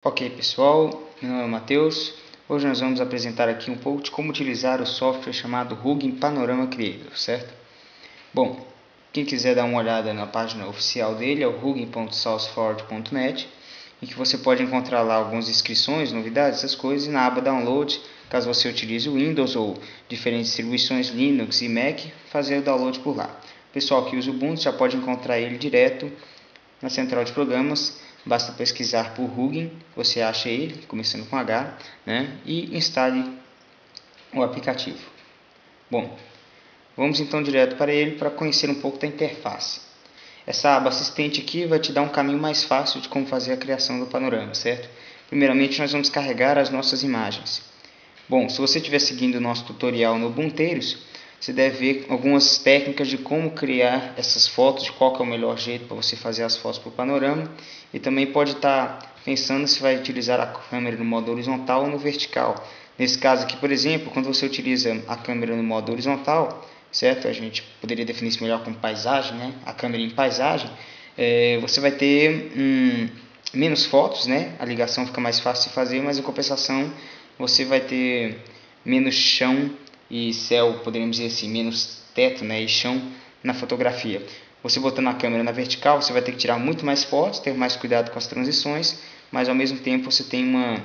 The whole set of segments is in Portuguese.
Ok pessoal, meu nome é Matheus. Hoje nós vamos apresentar aqui um pouco de como utilizar o software chamado Hugging Panorama Creator, certo? Bom, quem quiser dar uma olhada na página oficial dele é o hugging.sourceforge.net, em que você pode encontrar lá algumas inscrições, novidades, essas coisas, e na aba Download, caso você utilize o Windows ou diferentes distribuições Linux e Mac, fazer o download por lá. O pessoal que usa o Ubuntu já pode encontrar ele direto na central de programas. Basta pesquisar por Hugging, você acha ele, começando com H, né? E instale o aplicativo. Bom, vamos então direto para ele para conhecer um pouco da interface. Essa aba assistente aqui vai te dar um caminho mais fácil de como fazer a criação do panorama, certo? Primeiramente nós vamos carregar as nossas imagens. Bom, se você estiver seguindo o nosso tutorial no Ubunteiros, você deve ver algumas técnicas de como criar essas fotos, de qual que é o melhor jeito para você fazer as fotos para o panorama. E também pode estar pensando se vai utilizar a câmera no modo horizontal ou no vertical. Nesse caso aqui, por exemplo, quando você utiliza a câmera no modo horizontal, certo? A gente poderia definir isso melhor como paisagem, né? A câmera em paisagem, você vai ter menos fotos, né? A ligação fica mais fácil de fazer, mas em compensação você vai ter menos chão e céu, poderíamos dizer assim, menos teto, né, e chão na fotografia. Você botando a câmera na vertical, você vai ter que tirar muito mais fotos, ter mais cuidado com as transições, mas ao mesmo tempo você tem uma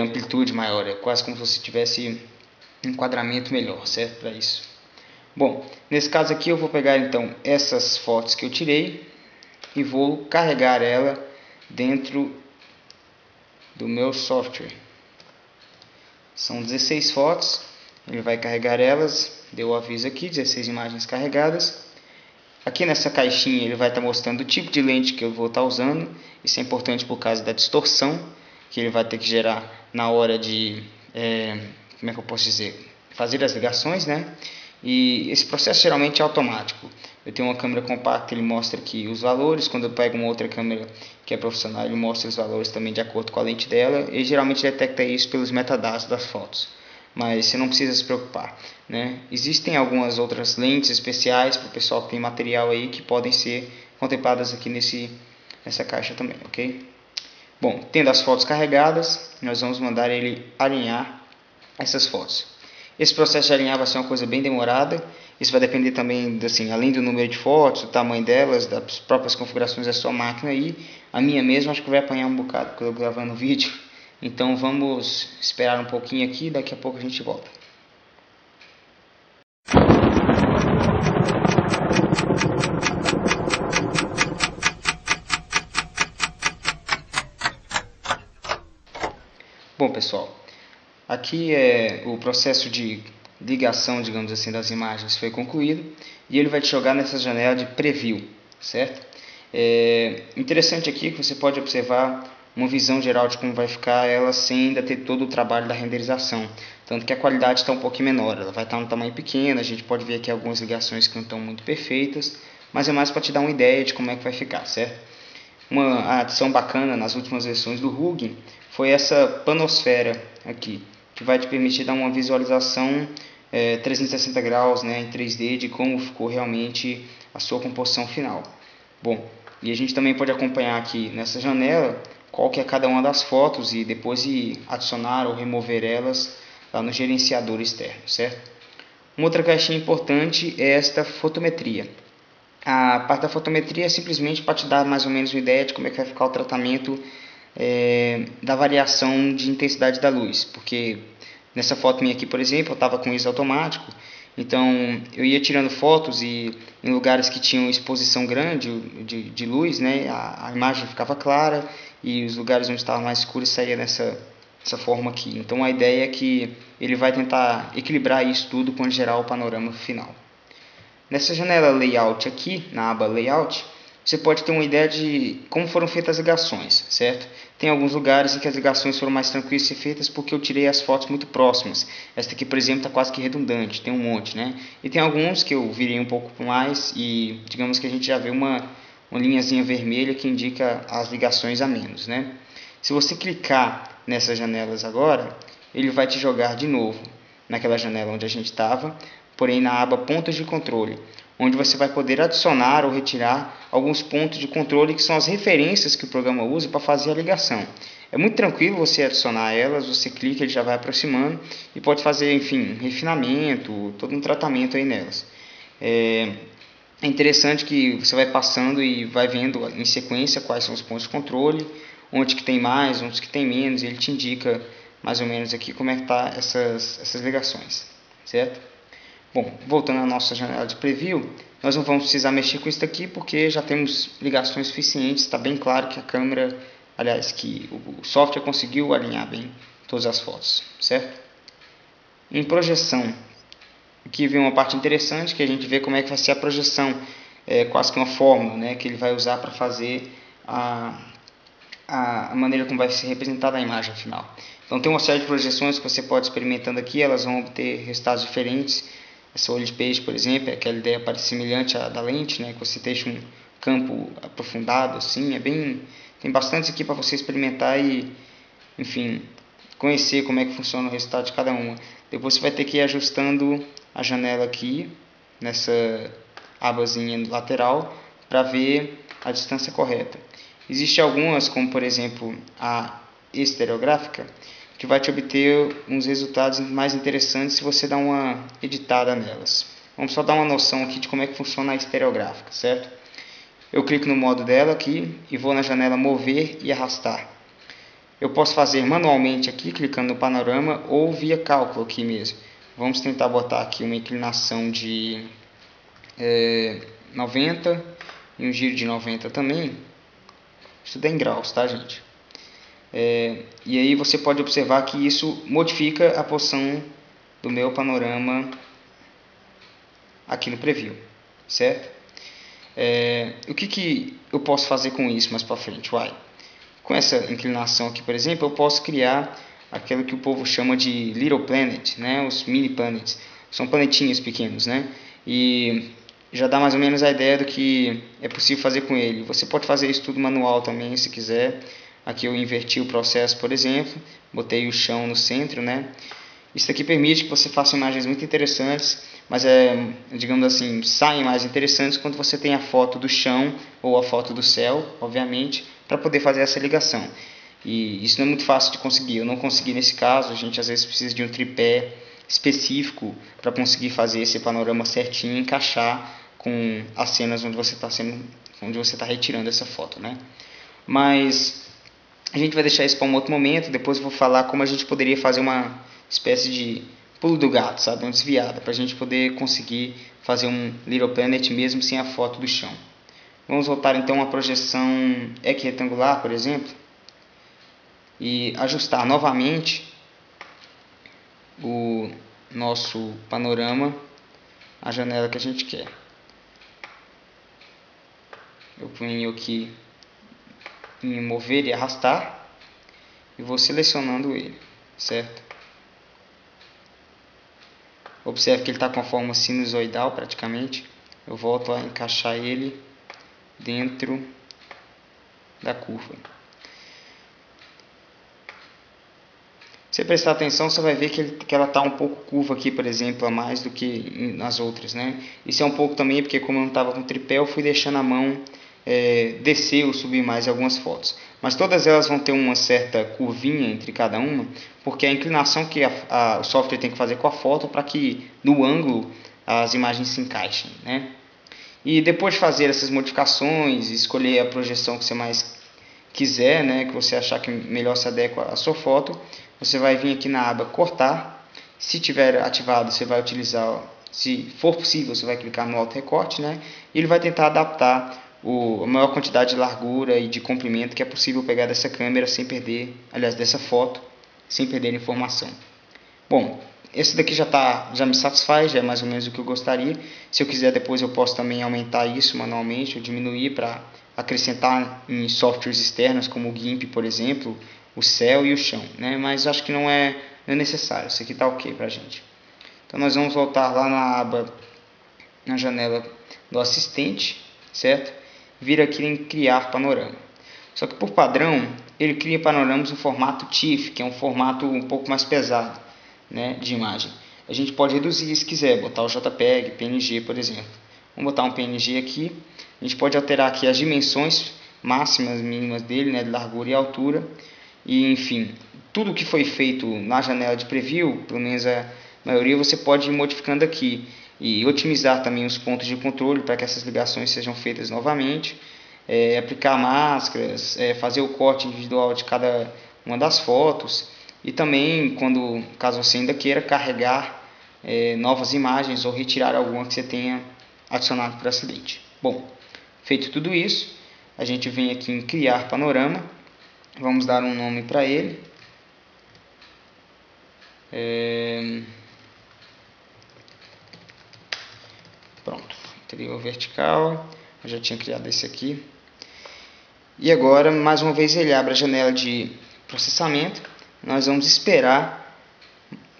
amplitude maior, é quase como se você tivesse um enquadramento melhor, certo? Para isso. Bom, nesse caso aqui eu vou pegar então essas fotos que eu tirei e vou carregar ela dentro do meu software. São 16 fotos, ele vai carregar elas, deu o aviso aqui, 16 imagens carregadas. Aqui nessa caixinha ele vai estar mostrando o tipo de lente que eu vou estar usando. Isso é importante por causa da distorção que ele vai ter que gerar na hora de, como é que eu posso dizer, fazer as ligações, né? E esse processo geralmente é automático. Eu tenho uma câmera compacta, ele mostra aqui os valores. Quando eu pego uma outra câmera que é profissional, ele mostra os valores também de acordo com a lente dela. Ele geralmente detecta isso pelos metadados das fotos, mas você não precisa se preocupar, né? Existem algumas outras lentes especiais para o pessoal que tem material aí que podem ser contempladas aqui nessa caixa também, ok? Bom, tendo as fotos carregadas, nós vamos mandar ele alinhar essas fotos. Esse processo de alinhar vai ser uma coisa bem demorada. Isso vai depender também, assim, além do número de fotos, do tamanho delas, das próprias configurações da sua máquina aí. A minha mesmo acho que vai apanhar um bocado, porque eu estou gravando o vídeo. Então vamos esperar um pouquinho aqui, daqui a pouco a gente volta. Bom pessoal, aqui o processo de ligação, digamos assim, das imagens foi concluído e ele vai te jogar nessa janela de preview, certo? Interessante aqui que você pode observar uma visão geral de como vai ficar ela sem ainda ter todo o trabalho da renderização, tanto que a qualidade está um pouquinho menor, ela vai estar um tamanho pequeno, a gente pode ver aqui algumas ligações que não estão muito perfeitas, mas é mais para te dar uma ideia de como é que vai ficar, certo? Uma adição bacana nas últimas versões do Hugging foi essa panosfera aqui, que vai te permitir dar uma visualização 360 graus, né, em 3D de como ficou realmente a sua composição final. Bom, e a gente também pode acompanhar aqui nessa janela qual que é cada uma das fotos e depois adicionar ou remover elas lá no gerenciador externo, certo? Uma outra caixinha importante é esta fotometria. A parte da fotometria é simplesmente para te dar mais ou menos uma ideia de como é que vai ficar o tratamento da variação de intensidade da luz, porque nessa foto minha aqui, por exemplo, eu estava com ISO automático, então eu ia tirando fotos e em lugares que tinham exposição grande de luz, né, a imagem ficava clara e os lugares onde estava mais escuro saía dessa forma aqui. Então a ideia é que ele vai tentar equilibrar isso tudo quando gerar o panorama final. Nessa janela Layout aqui, na aba Layout, você pode ter uma ideia de como foram feitas as ligações, certo? Tem alguns lugares em que as ligações foram mais tranquilas de ser feitas porque eu tirei as fotos muito próximas. Esta aqui, por exemplo, está quase que redundante, tem um monte, né? E tem alguns que eu virei um pouco mais e digamos que a gente já vê uma linhazinha vermelha que indica as ligações a menos, né? Se você clicar nessas janelas agora, ele vai te jogar de novo naquela janela onde a gente estava, porém na aba pontos de controle, onde você vai poder adicionar ou retirar alguns pontos de controle que são as referências que o programa usa para fazer a ligação. É muito tranquilo você adicionar elas, você clica, ele já vai aproximando e pode fazer, enfim, refinamento, todo um tratamento aí nelas. É interessante que você vai passando e vai vendo em sequência quais são os pontos de controle, onde que tem mais, onde que tem menos, e ele te indica mais ou menos aqui como é que está essas ligações, certo? Bom, voltando à nossa janela de preview, nós não vamos precisar mexer com isso daqui porque já temos ligações suficientes, está bem claro que a câmera, aliás, que o software conseguiu alinhar bem todas as fotos, certo? Em projeção, aqui vem uma parte interessante que a gente vê como é que vai ser a projeção, quase que uma fórmula, né, que ele vai usar para fazer a maneira como vai ser representada a imagem final. Então tem uma série de projeções que você pode experimentando aqui, elas vão obter resultados diferentes. Essa Solid Page, por exemplo, é aquela ideia semelhante à da lente, né, que você deixa um campo aprofundado, assim, tem bastante aqui para você experimentar e, enfim, conhecer como é que funciona o resultado de cada uma. Depois você vai ter que ir ajustando a janela aqui, nessa abazinha lateral, para ver a distância correta. Existem algumas, como por exemplo a estereográfica, que vai te obter uns resultados mais interessantes se você dar uma editada nelas. Vamos só dar uma noção aqui de como é que funciona a estereográfica, certo? Eu clico no modo dela aqui e vou na janela mover e arrastar. Eu posso fazer manualmente aqui, clicando no panorama, ou via cálculo aqui mesmo. Vamos tentar botar aqui uma inclinação de 90 e um giro de 90 também. Isso dá em graus, tá, gente? E aí você pode observar que isso modifica a posição do meu panorama aqui no preview, certo? O que eu posso fazer com isso mais para frente? Com essa inclinação aqui, por exemplo, eu posso criar aquilo que o povo chama de Little Planet, né? Os mini planets. São planetinhos pequenos, né? E já dá mais ou menos a ideia do que é possível fazer com ele. Você pode fazer isso tudo manual também, se quiser. Aqui eu inverti o processo, por exemplo, botei o chão no centro, né? Isso aqui permite que você faça imagens muito interessantes, mas digamos assim, saem mais interessantes quando você tem a foto do chão ou a foto do céu, obviamente, para poder fazer essa ligação. E isso não é muito fácil de conseguir. Eu não consegui nesse caso. A gente às vezes precisa de um tripé específico para conseguir fazer esse panorama certinho e encaixar com as cenas onde você está retirando essa foto, né? Mas a gente vai deixar isso para um outro momento. Depois eu vou falar como a gente poderia fazer uma espécie de pulo do gato, sabe? Uma desviada, para a gente poder conseguir fazer um Little Planet mesmo sem a foto do chão. Vamos voltar então à projeção equiretangular, por exemplo, e ajustar novamente o nosso panorama à janela que a gente quer. Eu venho aqui em mover e arrastar e vou selecionando ele, certo? Observe que ele está com a forma sinusoidal praticamente. Eu volto a encaixar ele dentro da curva. Se você prestar atenção, você vai ver que ela está um pouco curva aqui, por exemplo, a mais do que nas outras, né? Isso é um pouco também porque, como eu não estava com tripé, eu fui deixando a mão descer ou subir mais em algumas fotos. Mas todas elas vão ter uma certa curvinha entre cada uma, porque a inclinação que o software tem que fazer com a foto para que no ângulo as imagens se encaixem, né? E depois de fazer essas modificações, escolher a projeção que você mais quiser, né, que você achar que melhor se adequa à sua foto, você vai vir aqui na aba cortar. Se tiver ativado, você vai utilizar, se for possível, você vai clicar no auto recorte, né, e ele vai tentar adaptar a maior quantidade de largura e de comprimento que é possível pegar dessa câmera sem perder, aliás, dessa foto, sem perder informação. Bom, esse daqui já me satisfaz, já é mais ou menos o que eu gostaria. Se eu quiser depois eu posso também aumentar isso manualmente ou diminuir para acrescentar em softwares externos como o GIMP, por exemplo, o céu e o chão, né? Mas acho que não é necessário, isso aqui está ok para a gente. Então nós vamos voltar lá na janela do assistente, certo? Vir aqui em criar panorama. Só que por padrão ele cria panoramas no formato TIFF, que é um formato um pouco mais pesado, né, de imagem. A gente pode reduzir se quiser, botar o JPEG, PNG, por exemplo. Vamos botar um PNG aqui. A gente pode alterar aqui as dimensões máximas, mínimas dele, né, de largura e altura. E enfim, tudo que foi feito na janela de preview, pelo menos a maioria, você pode ir modificando aqui. E otimizar também os pontos de controle para que essas ligações sejam feitas novamente. Aplicar máscaras, fazer o corte individual de cada uma das fotos. E também, caso você ainda queira, carregar novas imagens ou retirar alguma que você tenha adicionado por acidente. Bom, feito tudo isso, a gente vem aqui em criar panorama. Vamos dar um nome para ele. Pronto, interior vertical. Eu já tinha criado esse aqui. E agora, mais uma vez, ele abre a janela de processamento. Nós vamos esperar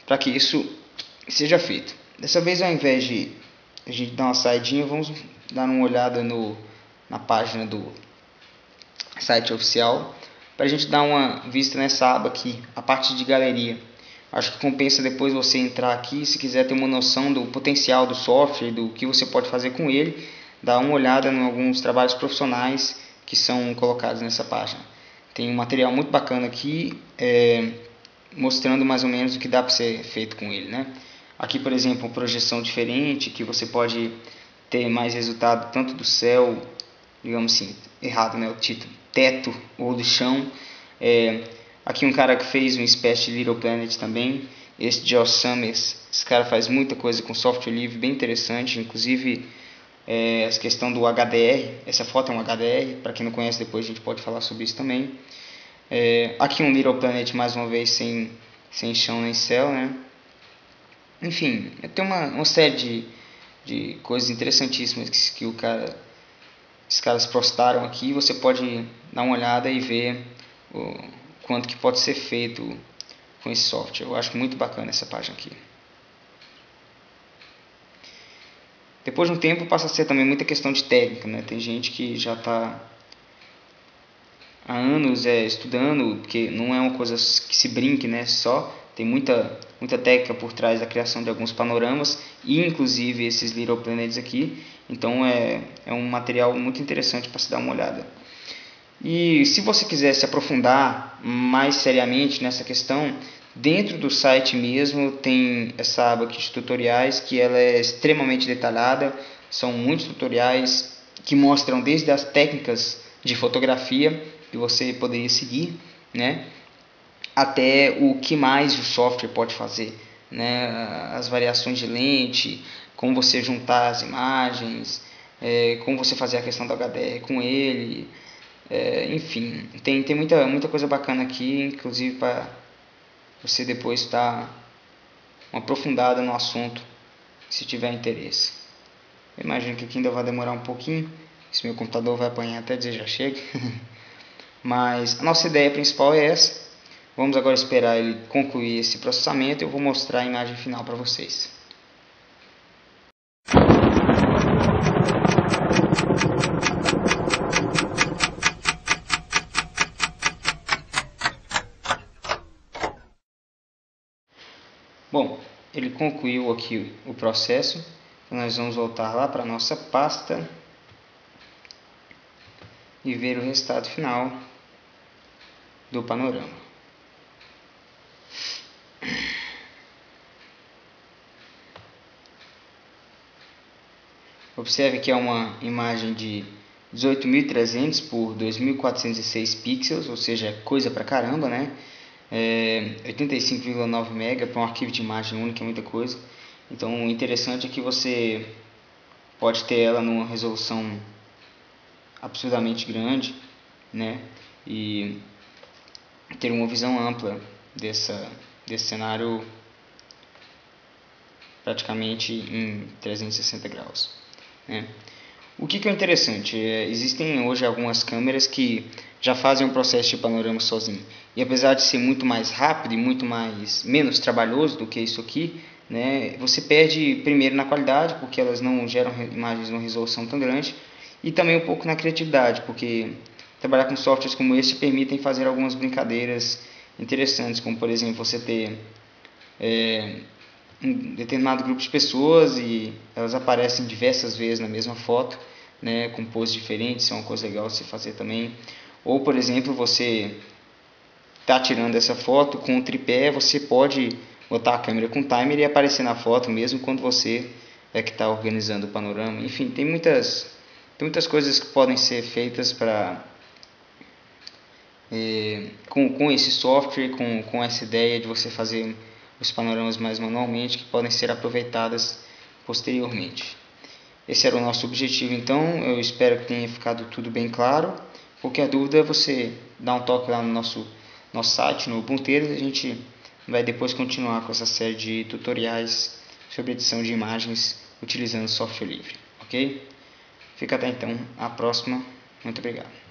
para que isso seja feito. Dessa vez, ao invés de a gente dar uma saidinha, vamos dar uma olhada na página do site oficial, para a gente dar uma vista nessa aba aqui, a parte de galeria. Acho que compensa depois você entrar aqui, se quiser ter uma noção do potencial do software, do que você pode fazer com ele, dar uma olhada em alguns trabalhos profissionais que são colocados nessa página. Tem um material muito bacana aqui, mostrando mais ou menos o que dá para ser feito com ele, né? Aqui, por exemplo, uma projeção diferente, que você pode ter mais resultado tanto do céu, digamos assim, errado, né, o título, teto ou do chão. Aqui um cara que fez uma espécie de Little Planet também, esse Josh Summers. Esse cara faz muita coisa com software livre, bem interessante, inclusive essa questão do HDR. Essa foto é um HDR, para quem não conhece, depois a gente pode falar sobre isso também. Aqui um Little Planet, mais uma vez, sem chão nem céu, né? Enfim, tem uma série de coisas interessantíssimas que esses caras postaram aqui. Você pode dar uma olhada e ver o quanto que pode ser feito com esse software. Eu acho muito bacana essa página aqui. Depois de um tempo passa a ser também muita questão de técnica, né? Tem gente que já está há anos estudando, porque não é uma coisa que se brinque, né? Tem muita técnica por trás da criação de alguns panoramas, e inclusive esses Little Planets aqui. Então é um material muito interessante para se dar uma olhada. E se você quiser se aprofundar mais seriamente nessa questão, dentro do site mesmo tem essa aba aqui de tutoriais, que ela é extremamente detalhada. São muitos tutoriais que mostram desde as técnicas de fotografia que você poderia seguir, né, até o que mais o software pode fazer, né, as variações de lente, como você juntar as imagens, como você fazer a questão do HDR com ele. Enfim, tem muita coisa bacana aqui, inclusive para você depois dar uma aprofundada no assunto, se tiver interesse. Eu imagino que aqui ainda vai demorar um pouquinho, esse meu computador vai apanhar até dizer já chega. Mas a nossa ideia principal é essa. Vamos agora esperar ele concluir esse processamento e eu vou mostrar a imagem final para vocês. Bom, ele concluiu aqui o processo. Então nós vamos voltar lá para a nossa pasta e ver o resultado final do panorama. Observe que é uma imagem de 18.300 por 2.406 pixels, ou seja, coisa pra caramba, né? 85,9 MB para um arquivo de imagem única é muita coisa. Então o interessante é que você pode ter ela numa resolução absurdamente grande, né? E ter uma visão ampla desse cenário praticamente em 360 graus, né? O que é interessante? Existem hoje algumas câmeras que já fazem o processo de panorama sozinho. E apesar de ser muito mais rápido e menos trabalhoso do que isso aqui, né, você perde primeiro na qualidade, porque elas não geram imagens numa resolução tão grande, e também um pouco na criatividade, porque trabalhar com softwares como esse permitem fazer algumas brincadeiras interessantes, como por exemplo você ter um determinado grupo de pessoas e elas aparecem diversas vezes na mesma foto, né, com poses diferentes. É uma coisa legal de você fazer também. Ou, por exemplo, você está tirando essa foto com o tripé, você pode botar a câmera com timer e aparecer na foto mesmo quando você é que está organizando o panorama. Enfim, tem muitas coisas que podem ser feitas com esse software, com essa ideia de você fazer os panoramas mais manualmente, que podem ser aproveitadas posteriormente. Esse era o nosso objetivo, então eu espero que tenha ficado tudo bem claro. Qualquer dúvida, você dá um toque lá no nosso site, no Ubuntueiros. A gente vai depois continuar com essa série de tutoriais sobre edição de imagens utilizando software livre, ok? Fica até então, a próxima. Muito obrigado.